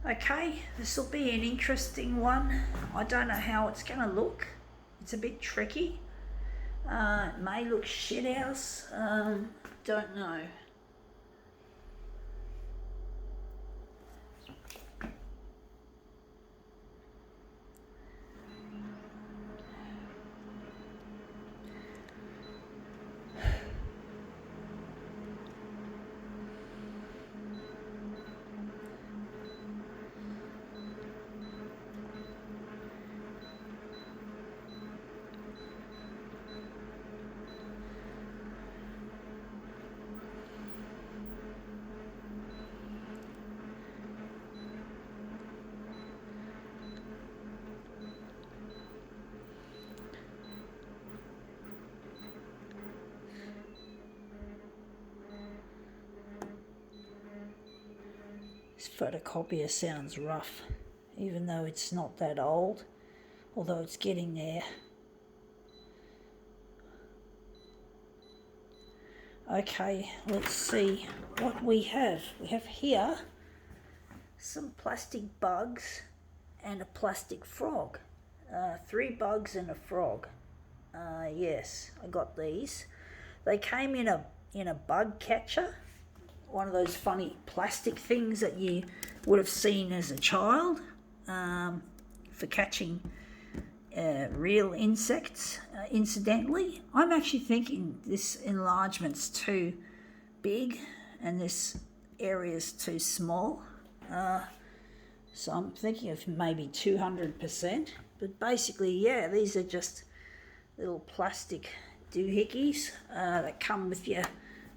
Okay, this will be an interesting one. I don't know how it's going to look. It's a bit tricky. It may look shithouse. Don't know. This photocopier sounds rough, even though it's not that old, although it's getting there. Okay, let's see what we have. We have here some plastic bugs and a plastic frog. 3 bugs and a frog. Yes, I got these. They came in a bug catcher, one of those funny plastic things that you would have seen as a child for catching real insects. Incidentally, I'm actually thinking this enlargement's too big and this area's too small. So I'm thinking of maybe 200%. But basically, yeah, these are just little plastic doohickeys that come with your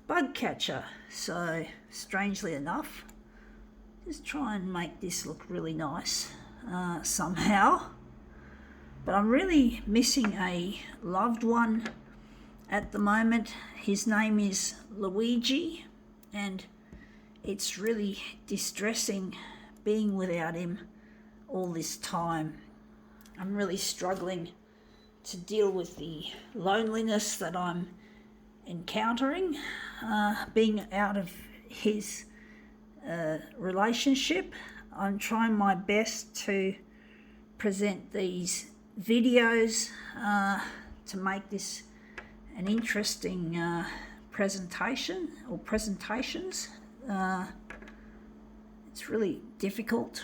bug catcher. So strangely enough, just try and make this look really nice somehow. But I'm really missing a loved one at the moment. His name is Luigi, and it's really distressing being without him all this time. I'm really struggling to deal with the loneliness that I'm encountering, being out of his relationship. I'm trying my best to present these videos to make this an interesting presentation or presentations. It's really difficult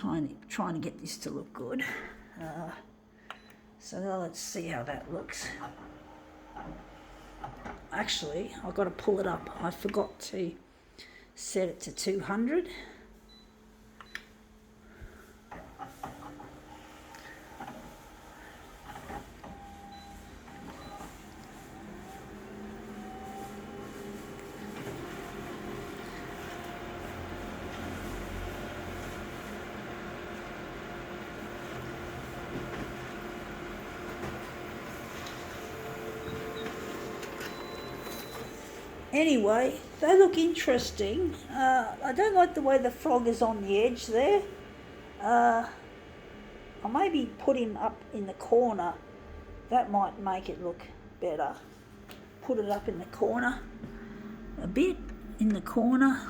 trying to get this to look good. So now let's see how that looks. Actually, I've got to pull it up. I forgot to set it to 200. Anyway, they look interesting. I don't like the way the frog is on the edge there. I'll maybe put him up in the corner. That might make it look better. Put it up in the corner, a bit in the corner,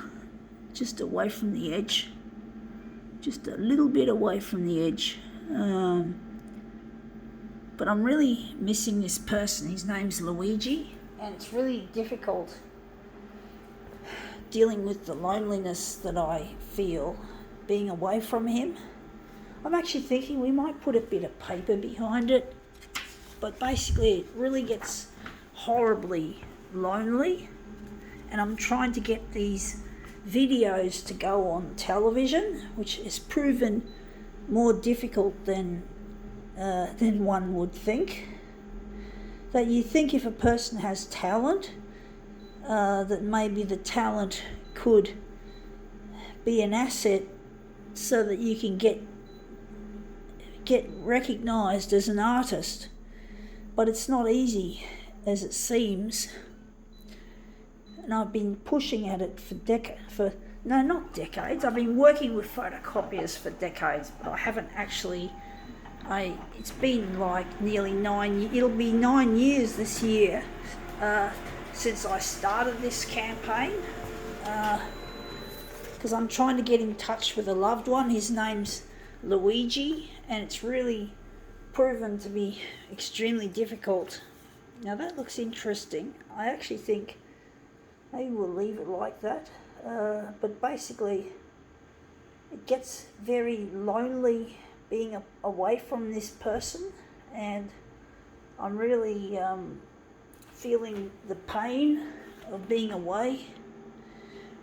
just away from the edge. Just a little bit away from the edge. But I'm really missing this person. His name's Luigi, and it's really difficult dealing with the loneliness that I feel being away from him. I'm actually thinking we might put a bit of paper behind it, but basically it really gets horribly lonely, and I'm trying to get these videos to go on television, which is proven more difficult than one would think. That you think if a person has talent, that maybe the talent could be an asset so that you can get recognised as an artist. But it's not easy as it seems. And I've been pushing at it not decades. I've been working with photocopiers for decades, but I haven't actually. It's been like nearly it'll be 9 years this year since I started this campaign. because I'm trying to get in touch with a loved one. His name's Luigi, and it's really proven to be extremely difficult. Now that looks interesting. I actually think maybe we'll leave it like that. But basically, it gets very lonely being away from this person, and I'm really feeling the pain of being away.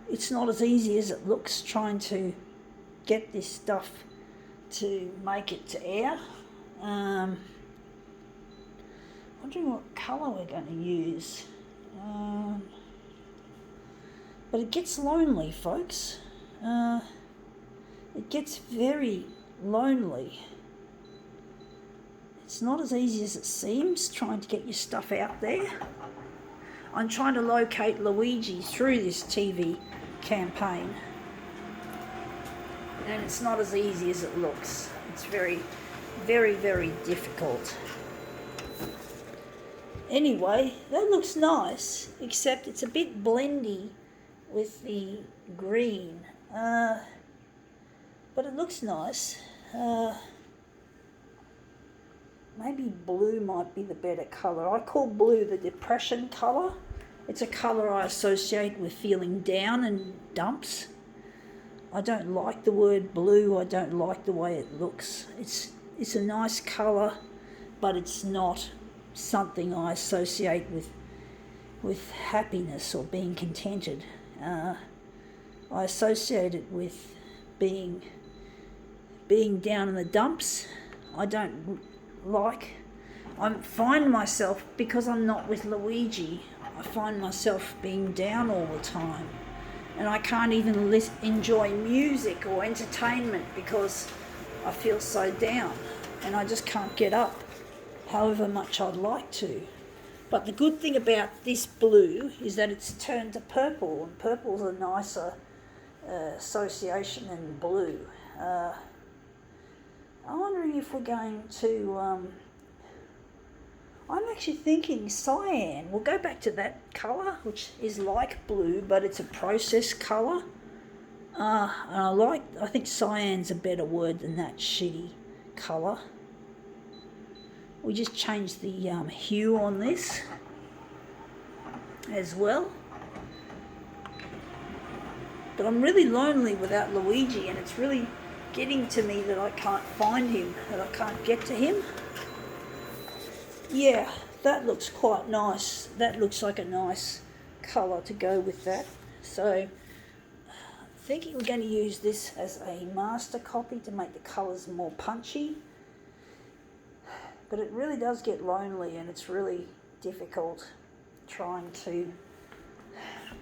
It's not as easy as it looks trying to get this stuff to make it to air. Wondering what colour we're going to use. But it gets lonely, folks. It gets very lonely. It's not as easy as it seems trying to get your stuff out there. I'm trying to locate Luigi through this TV campaign, and it's not as easy as it looks. It's very, very, very difficult. Anyway, that looks nice, except it's a bit blendy with the green, but it looks nice. Maybe blue might be the better colour. I call blue the depression colour. It's a colour I associate with feeling down and dumps. I don't like the word blue. I don't like the way it looks. It's a nice colour, but it's not something I associate with happiness or being contented. I associate it with being down in the dumps. I find myself, because I'm not with Luigi, I find myself being down all the time, and I can't even enjoy music or entertainment because I feel so down, and I just can't get up however much I'd like to. But the good thing about this blue is that it's turned to purple, and purple's a nicer association than blue. I'm wondering if we're going to, I'm actually thinking cyan. We'll go back to that colour, which is like blue, but it's a process colour. And I think cyan's a better word than that shitty colour. We just changed the hue on this as well. But I'm really lonely without Luigi, and it's really getting to me that I can't find him, that I can't get to him. Yeah, that looks quite nice. That looks like a nice colour to go with that. So I'm thinking we're going to use this as a master copy to make the colours more punchy. But it really does get lonely, and it's really difficult trying to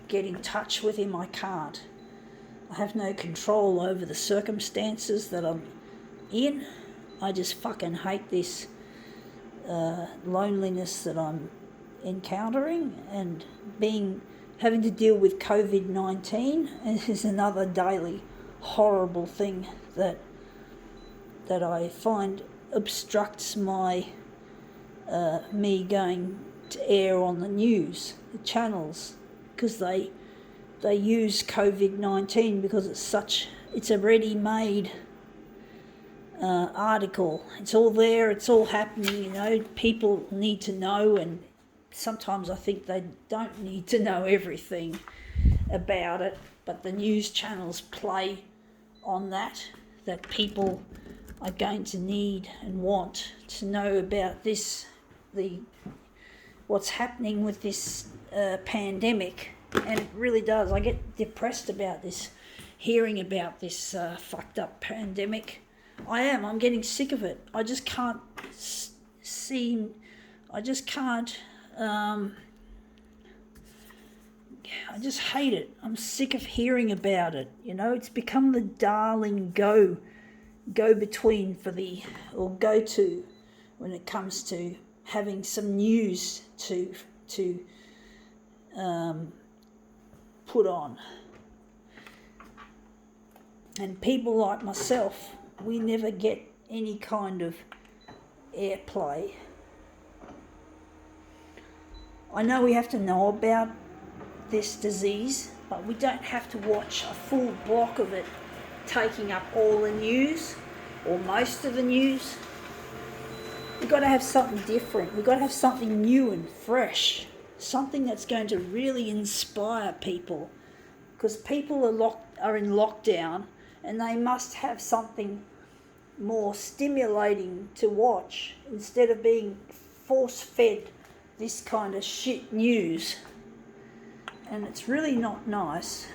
get in touch with him. I can't. I have no control over the circumstances that I'm in. I just fucking hate this loneliness that I'm encountering, and having to deal with COVID-19 is another daily horrible thing that I find obstructs my me going to air on the news, the channels, because they use COVID-19 because it's a ready-made article. It's all there, it's all happening, people need to know, and sometimes I think they don't need to know everything about it, but the news channels play on that people are going to need and want to know about what's happening with this pandemic. And it really does. I get depressed about this, hearing about this fucked up pandemic. I'm getting sick of it. I just can't I just hate it. I'm sick of hearing about it. It's become the darling go-between go-to when it comes to having some news to put on. And people like myself, we never get any kind of airplay. I know we have to know about this disease but we don't have to watch a full block of it taking up all the news or most of the news. We've got to have something different. We've got to have something new and fresh, something that's going to really inspire people, because people are in lockdown and they must have something more stimulating to watch instead of being force-fed this kind of shit news. And it's really not nice.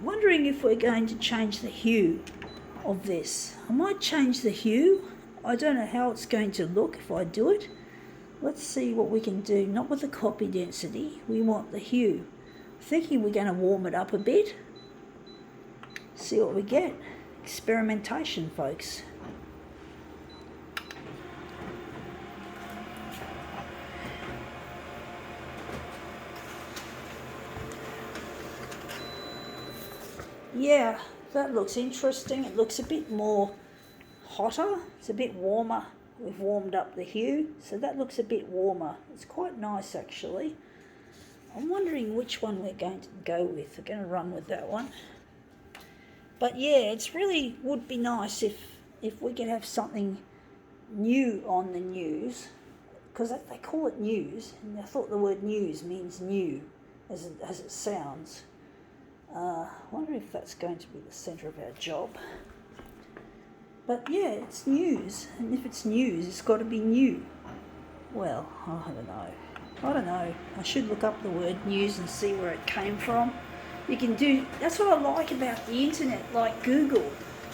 Wondering if we're going to change the hue of this. I might change the hue. I don't know how it's going to look if I do it. Let's see what we can do. Not with the copy density. We want the hue. Thinking we're going to warm it up a bit. See what we get. Experimentation, folks. Yeah, that looks interesting. It looks a bit more hotter. It's a bit warmer. We've warmed up the hue, so that looks a bit warmer. It's quite nice, actually. I'm wondering which one we're going to go with. We're going to run with that one. But yeah, it's really would be nice if we could have something new on the news, because they call it news, and I thought the word news means new, as it sounds. I wonder if that's going to be the centre of our job. But yeah, it's news, and if it's news, it's got to be new. Well, I don't know. I should look up the word news and see where it came from. You can do, that's what I like about the internet, like Google,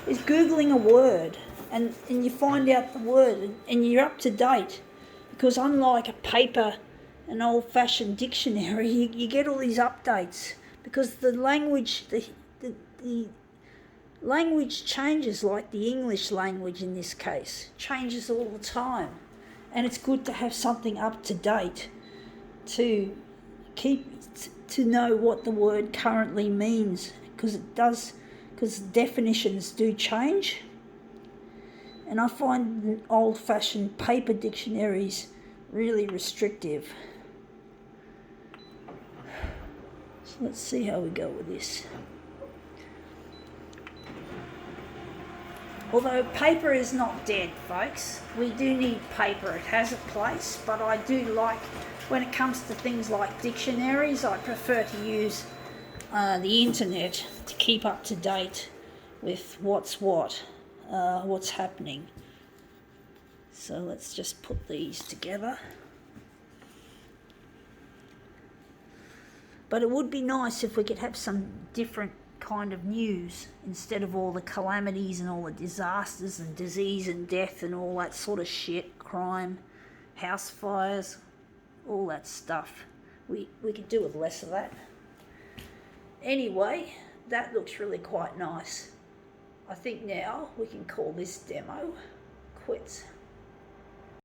is Googling a word, and you find out the word, and you're up to date. Because unlike a paper, an old-fashioned dictionary, you get all these updates. Because the language, the language changes, like the English language in this case, changes all the time. And it's good to have something up to date to know what the word currently means, because definitions do change. And I find old-fashioned paper dictionaries really restrictive. Let's see how we go with this. Although paper is not dead, folks. We do need paper. It has a place, but I do like, when it comes to things like dictionaries, I prefer to use the internet to keep up to date with what's happening. So let's just put these together. But it would be nice if we could have some different kind of news instead of all the calamities and all the disasters and disease and death and all that sort of shit, crime, house fires, all that stuff. We could do with less of that. Anyway, that looks really quite nice. I think now we can call this demo quits.